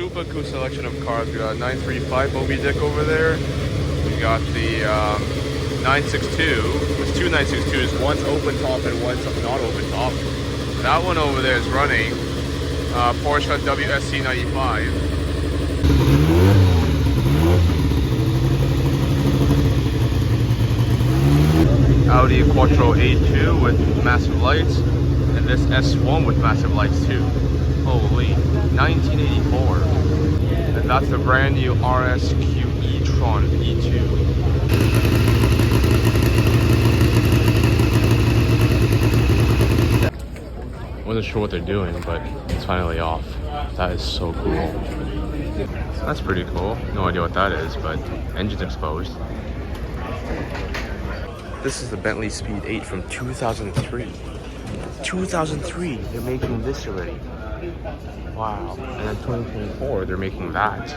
super cool selection of cars. We got a 935 Moby Dick over there. We got the 962. There's two 962s. One's open top and one's not open top. That one over there is running Porsche WSC 95. Audi Quattro A2 with massive lights, and this S1 with massive lights too. Holy, 1984. And that's the brand new RSQ e-tron E2. Wasn't sure what they're doing, but it's finally off. That is so cool. That's pretty cool. No idea what that is, but engine's exposed. This is the Bentley Speed 8 from 2003. 2003, they're making this already. Wow. And then 2024, they're making that.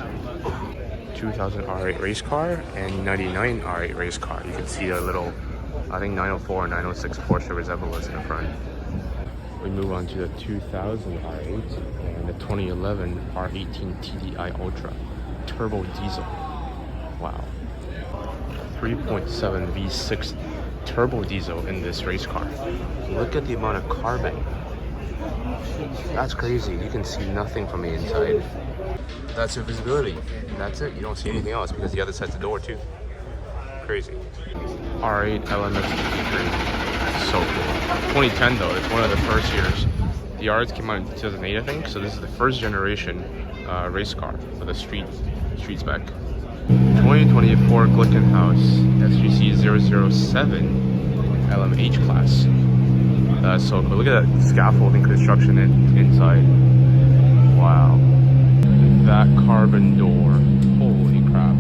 2000 R8 race car and 99 R8 race car. You can see a little, I think 904 and 906 Porsche resemblance in the front. We move on to the 2000 R8 and the 2011 R18 TDI Ultra Turbo Diesel. Wow. 3.7 V6 turbo diesel in this race car. Look at the amount of carbon. That's crazy. You can see nothing from the inside. That's your visibility. That's it. You don't see anything else because the other side's the door too. Crazy. R8 LMX GT3. So cool. 2010 though. It's one of the first years. The R8s came out in 2008, I think. So this is the first generation race car for the street spec. 2024 Glickenhaus SGC 007 LMH class. That's so cool. Look at that scaffolding construction inside. Wow. That carbon door. Holy crap.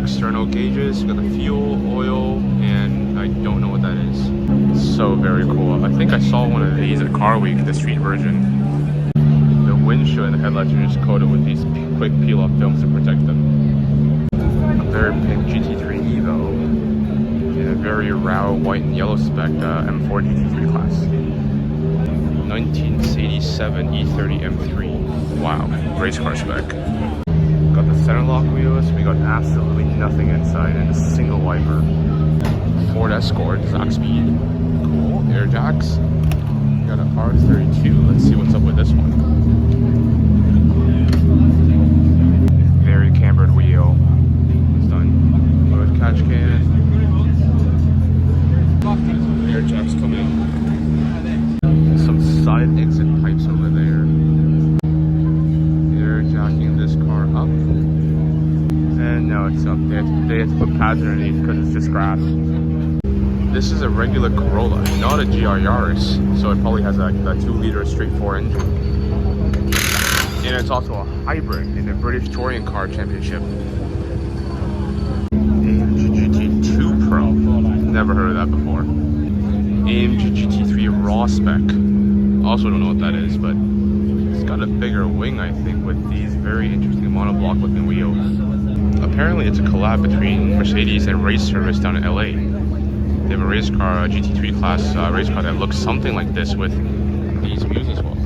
External gauges. Got the fuel, oil, and I don't know what that is. So very cool. I think I saw one of these at Car Week, the street version. The windshield and the headlights are just coated with these quick peel-off films to protect them. A very pink GT3 Evo in a very raw white and yellow spec M4 GT3 class. 1987 E30 M3. Wow, race car spec. Got the center lock wheels. We got absolutely nothing inside and a single wiper. Ford Escort, Zach Speed. Cool. Air jacks. We got an R32. Let's see what's up with this one. Very cambered wheel. It's done. With catch can. Air jacks coming. Some side exit pipes over there. Air jacking this car up. And now it's up. They have to put pads underneath because it's just grass. This is a regular Corolla, not a GR Yaris, so it probably has a 2-liter straight 4 engine. And it's also a hybrid in the British Touring Car Championship. AMG GT2 Pro, never heard of that before. AMG GT3 Raw Spec, also don't know what that is, but it's got a bigger wing, I think, with these very interesting monoblock looking wheels. Apparently it's a collab between Mercedes and Race Service down in LA. They have a race car, a GT3 class race car that looks something like this with these wheels as well.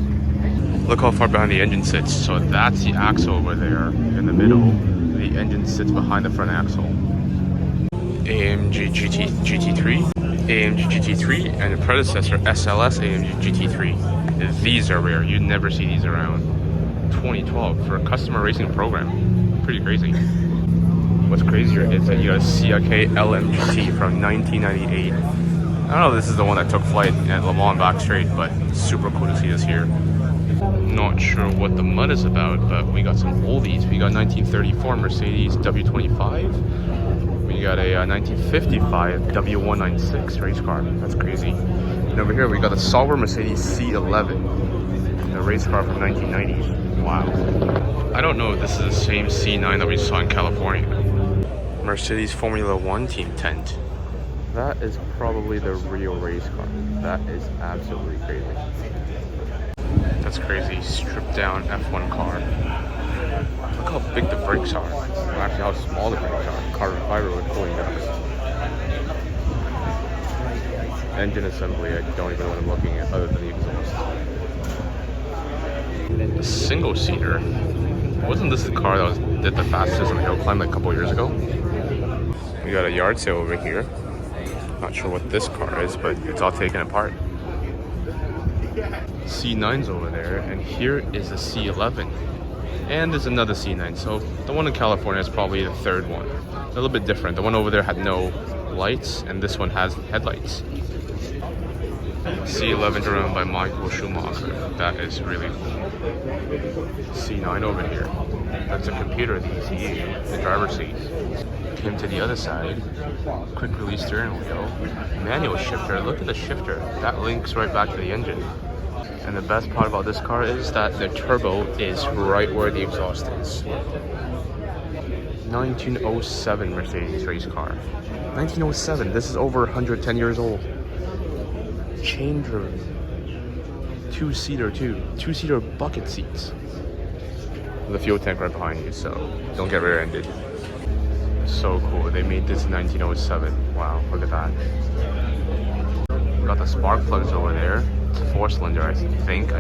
Look how far behind the engine sits. So that's the axle over there in the middle. The engine sits behind the front axle. AMG GT3, AMG GT3, and the predecessor SLS AMG GT3. These are rare. You'd never see these around. 2012 for a customer racing program. Pretty crazy. What's crazier is that you got a CRK LMGT from 1998. I don't know if this is the one that took flight at Le Mans back straight, but super cool to see this here. Not sure what the mud is about, but we got some oldies. We got 1934 Mercedes W25. We got a 1955 W196 race car. That's crazy. And over here we got a Sauber Mercedes C11, a race car from 1990. Wow. I don't know if this is the same C9 that we saw in California. Mercedes Formula One team tent. That is probably the real race car. That is absolutely crazy. That's crazy. Stripped down F1 car. Look how big the brakes are. Or actually how small the brakes are. Carbon fiber with cooling ducts. Engine assembly, I don't even know what I'm looking at other than the exhaust. The single-seater. Wasn't this the car that did the fastest on the hill climb like a couple years ago? We got a yard sale over here. Not sure what this car is, but it's all taken apart. C9's over there, and here is a C11. And there's another C9, so the one in California is probably the third one. A little bit different. The one over there had no lights, and this one has headlights. C11 driven by Michael Schumacher. That is really cool. C9 over here. That's a computer, the ECU, the driver's seat. Came to the other side. Quick release steering wheel. Manual shifter. Look at the shifter. That links right back to the engine. And the best part about this car is that the turbo is right where the exhaust is. 1907 Mercedes race car. 1907. This is over 110 years old. Chain driven. Two-seater bucket seats. The fuel tank right behind you, so don't get rear-ended. So cool. They made this in 1907. Wow, look at that. We got the spark plugs over there. It's a 4-cylinder, I think.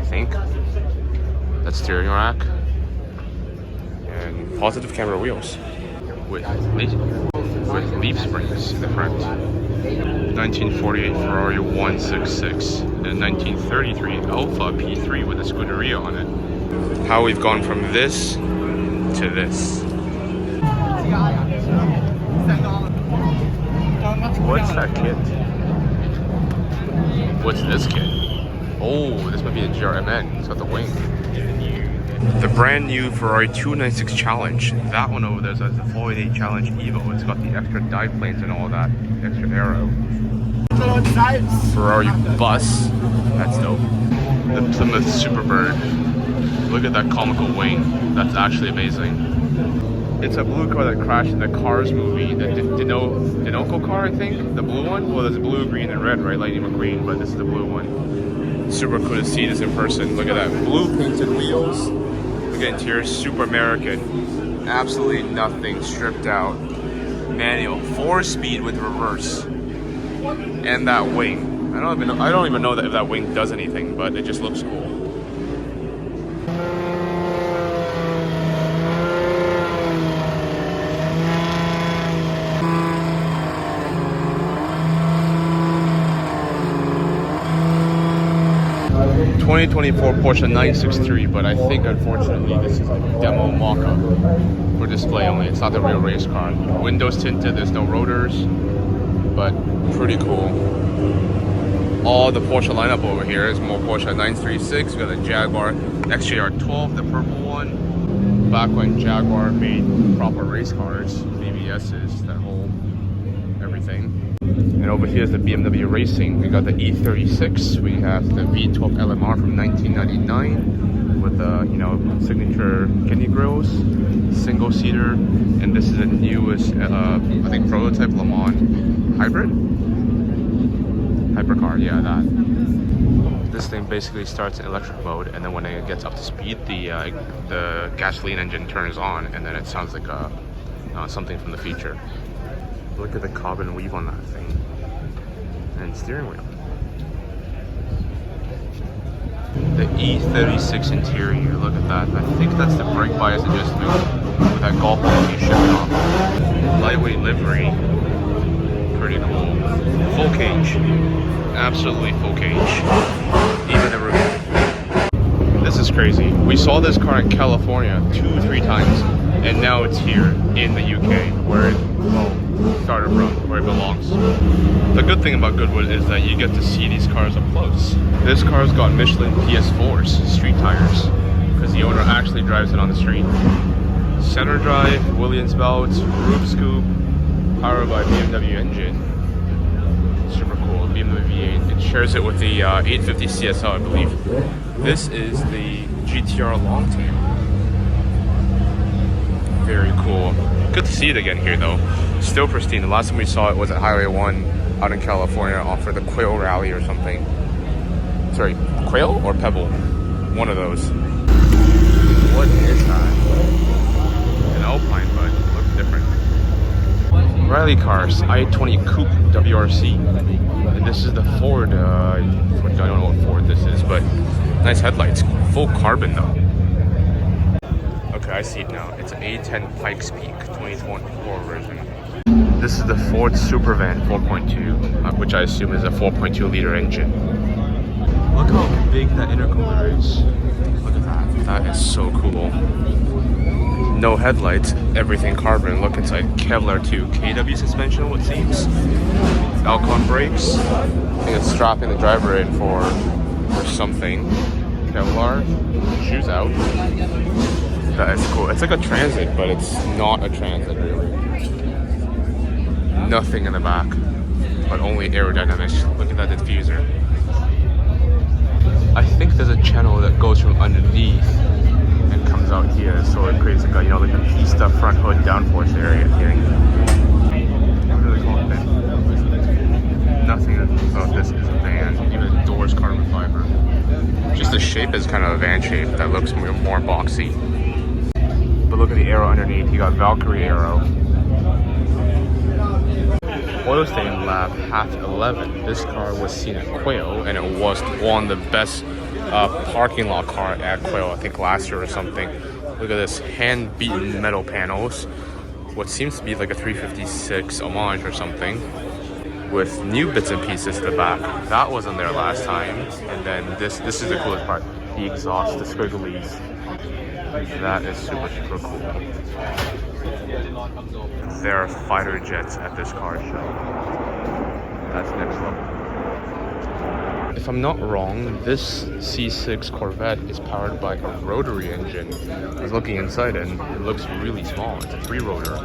That steering rack. And positive camera wheels. With leaf springs in the front. 1948 Ferrari 166 and 1933 Alfa P3 with a Scuderia on it. How we've gone from this to this. What's that kit? What's this kit? Oh, this might be a GRMN. It's got the wing. The brand new Ferrari 296 Challenge. That one over there is the 488 Challenge Evo. It's got the extra dive planes and all that. Extra aero. Ferrari bus. That's dope. The Plymouth Superbird. Look at that comical wing. That's actually amazing. It's a blue car that crashed in the Cars movie. The Dinoco car, I think? The blue one? Well, there's blue, green, and red, right? Lightning McQueen, but this is the blue one. Super cool to see this in person. Look at that. Blue painted wheels. Look at interior. Super American. Absolutely nothing. Stripped out. Manual. 4-speed with reverse. And that wing. I don't even know that if that wing does anything, but it just looks cool. 2024 Porsche 963, but I think unfortunately this is a demo mock-up for display only. It's not the real race car. Windows tinted, there's no rotors, but pretty cool. All the Porsche lineup over here is more Porsche 936. We got the Jaguar XJR12, the purple one. Back when Jaguar made proper race cars, BBSs, that whole everything. And over here is the BMW Racing. We got the E36. We have the V12 LMR from 1999 with the signature kidney grills, single seater, and this is the newest I think prototype Le Mans hybrid. Hypercar, yeah, that. This thing basically starts in electric mode, and then when it gets up to speed, the gasoline engine turns on, and then it sounds like something from the future. Look at the carbon weave on that thing. And steering wheel. The E36 interior, look at that. I think that's the brake bias adjustment with that golf ball you ship it off. Lightweight livery. Pretty cool. Full cage. Absolutely full cage. Even the roof. This is crazy. We saw this car in California 2-3 times, and now it's here in the UK, where it started from, where it belongs. The good thing about Goodwood is that you get to see these cars up close. This car's got Michelin PS4s, street tires, because the owner actually drives it on the street. Center drive, Williams belts, roof scoop, powered by BMW engine. Super cool, BMW V8. It shares it with the 850 CSL, I believe. This is the GTR Longtail. Very cool. Good to see it again here though. Still pristine. The last time we saw it was at Highway 1 out in California off for the Quail Rally or something. Sorry, Quail or Pebble? One of those. What is that? An Alpine, but it looks different. Riley Cars, i20 Coupe WRC. And this is the Ford, I don't know what Ford this is, but nice headlights. Full carbon though. Okay, I see it now. It's an A10 Pikes Peak 2024 version. This is the Ford Supervan 4.2, which I assume is a 4.2 liter engine. Look how big that intercooler is. Look at that. That is so cool. No headlights, everything carbon. Look inside. Kevlar 2 KW suspension, what seems. Alcon brakes. I think it's strapping the driver in for something. Kevlar. Shoes out. That is cool. It's like a Transit, but it's not a Transit really. Nothing in the back, but only aerodynamics. Look at that diffuser. I think there's a channel that goes from underneath and comes out here, so it creates like a, like a pista front hood downforce area thing. Really cool thing. Nothing about this is a van. Even the doors carbon fiber. Just the shape is kind of a van shape that looks more boxy. But look at the arrow underneath. You got Valkyrie arrow. Oil stain lab half 11. This car was seen at Quail, and it was one of the best parking lot car at Quail, I think last year or something. Look at this hand beaten metal panels. What seems to be like a 356 homage or something, with new bits and pieces to the back. That wasn't there last time. And then this is the coolest part. The exhaust, the squigglies. That is super cool. There are fighter jets at this car show. That's next level. If I'm not wrong, this C6 Corvette is powered by a rotary engine. I was looking inside and it looks really small. It's a 3-rotor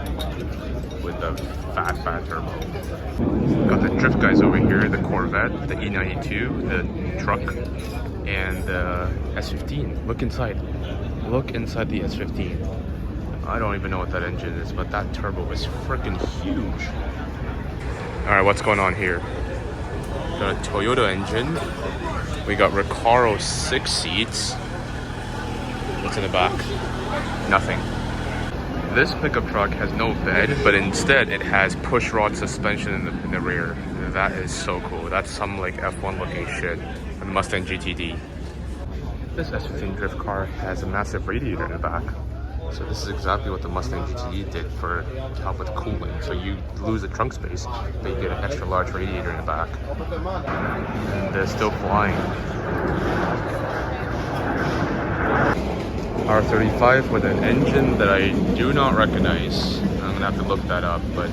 with a fat turbo. Got the drift guys over here, the Corvette, the E92, the truck, and the S15. Look inside. Look inside the S15. I don't even know what that engine is, but that turbo is freaking huge. Alright, what's going on here? Got a Toyota engine. We got Recaro 6 seats. What's in the back? Nothing. This pickup truck has no bed, but instead it has push rod suspension in the rear. That is so cool. That's some like F1 looking shit. The Mustang GTD. This S15 drift car has a massive radiator in the back. So this is exactly what the Mustang GTD did for to help with cooling. So you lose the trunk space, but you get an extra large radiator in the back. And they're still flying. R35 with an engine that I do not recognize. I'm gonna have to look that up, but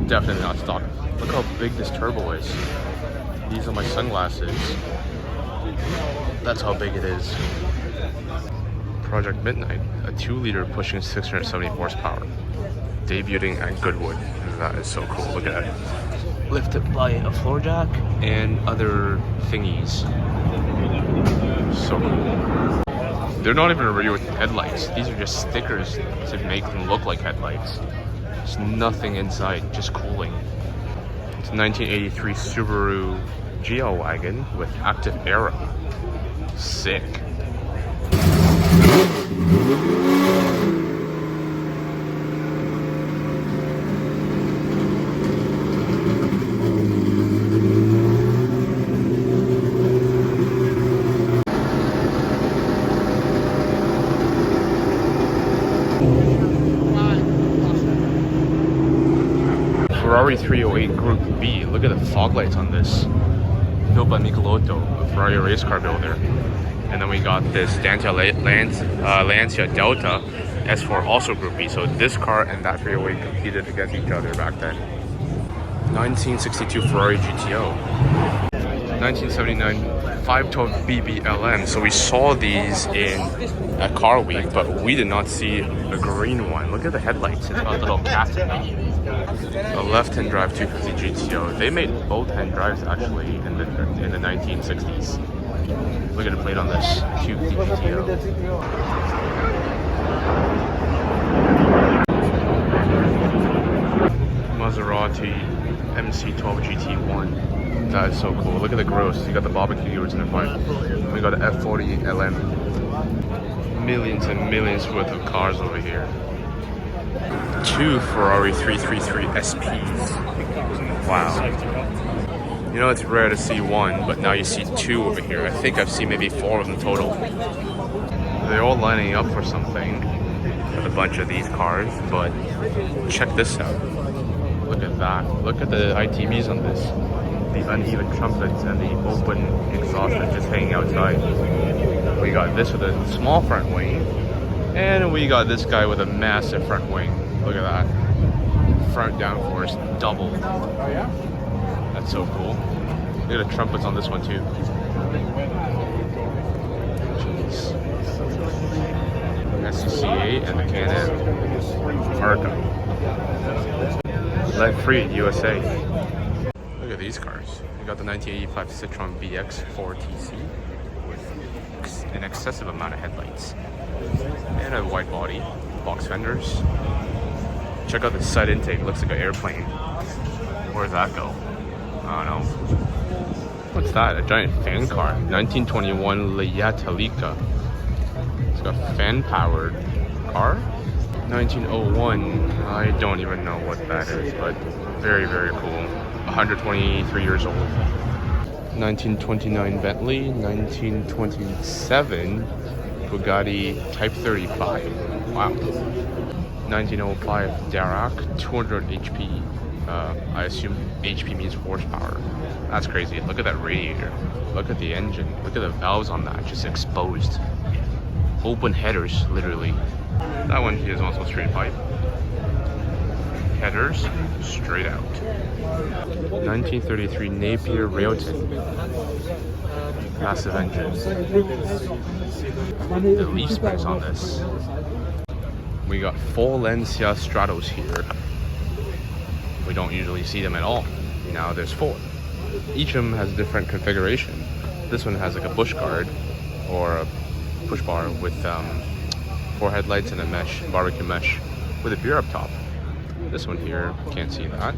definitely not stock. Look how big this turbo is. These are my sunglasses. That's how big it is. Project Midnight, a 2-liter pushing 670 horsepower, debuting at Goodwood. That is so cool. Look at that. Lifted by a floor jack and other thingies. So cool. They're not even real with headlights. These are just stickers to make them look like headlights. There's nothing inside, just cooling. It's a 1983 Subaru GL wagon with active aero. Sick. Ferrari 308 Group B. Look at the fog lights on this. Built by Michelotto, a Ferrari race car builder. And then we got this Lancia Delta S4, also Group B. So this car and that 308 competed against each other back then. 1962 Ferrari GTO. 1979 512 BBLM. So we saw these at Car Week, but we did not see a green one. Look at the headlights. It's got a little casting. A left-hand drive 250 GTO. They made both hand drives actually in the 1960s. Look at the plate on this 250 GTO. Maserati MC12 GT1. That is so cool. Look at the grills. You got the barbecue doors in the front. We got the F40 LM. Millions and millions worth of cars over here. 2 Ferrari 333 SPs. Wow. You know, it's rare to see one, but now you see 2 over here. I think I've seen maybe 4 of them total. They're all lining up for something. a bunch of these cars, but check this out. Look at that. Look at the ITBs on this. The uneven trumpets and the open exhaust are just hanging outside. We got this with a small front wing, and we got this guy with a massive front wing. Look at that. Front downforce doubled. That's so cool. Look at the trumpets on this one too. Jeez. SCCA and the Can-Am Arca. Lead free USA. Look at these cars. We got the 1985 Citroen BX 4TC with an excessive amount of headlights and a wide body, box fenders. Check out the side intake. Looks like an airplane. Where's that go? I don't know. What's that? A giant fan car. 1921 Liatalica. It's got fan-powered car. 1901. I don't even know what that is, but very, very cool. 123 years old. 1929 Bentley. 1927 Bugatti Type 35. Wow. 1905 Darracq. 200 HP. I assume HP means horsepower. That's crazy. Look at that radiator. Look at the engine. Look at the valves on that. Just exposed. Open headers, literally. That one here is also straight pipe. Headers, straight out. 1933 Napier Railton. Massive engine. The leaf specs on this. We got full Lancia Stratos here. We don't usually see them at all. Now there's 4. Each of them has a different configuration. This one has like a bush guard or a push bar with 4 headlights and a mesh, barbecue mesh with a beer up top. This one here, can't see that.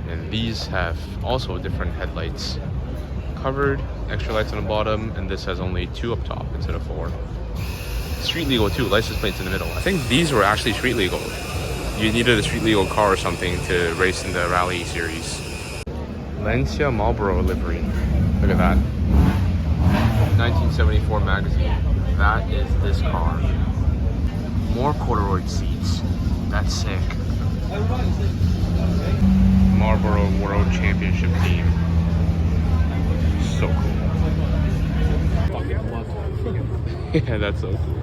And these have also different headlights covered, extra lights on the bottom, and this has only 2 up top instead of 4. Street legal too, license plates in the middle. I think these were actually street legal. You needed a street legal car or something to race in the rally series. Lancia Marlboro livery. Look at that. 1974 magazine. That is this car. More corduroy seats. That's sick. Marlboro World Championship team. So cool. Yeah, that's so cool.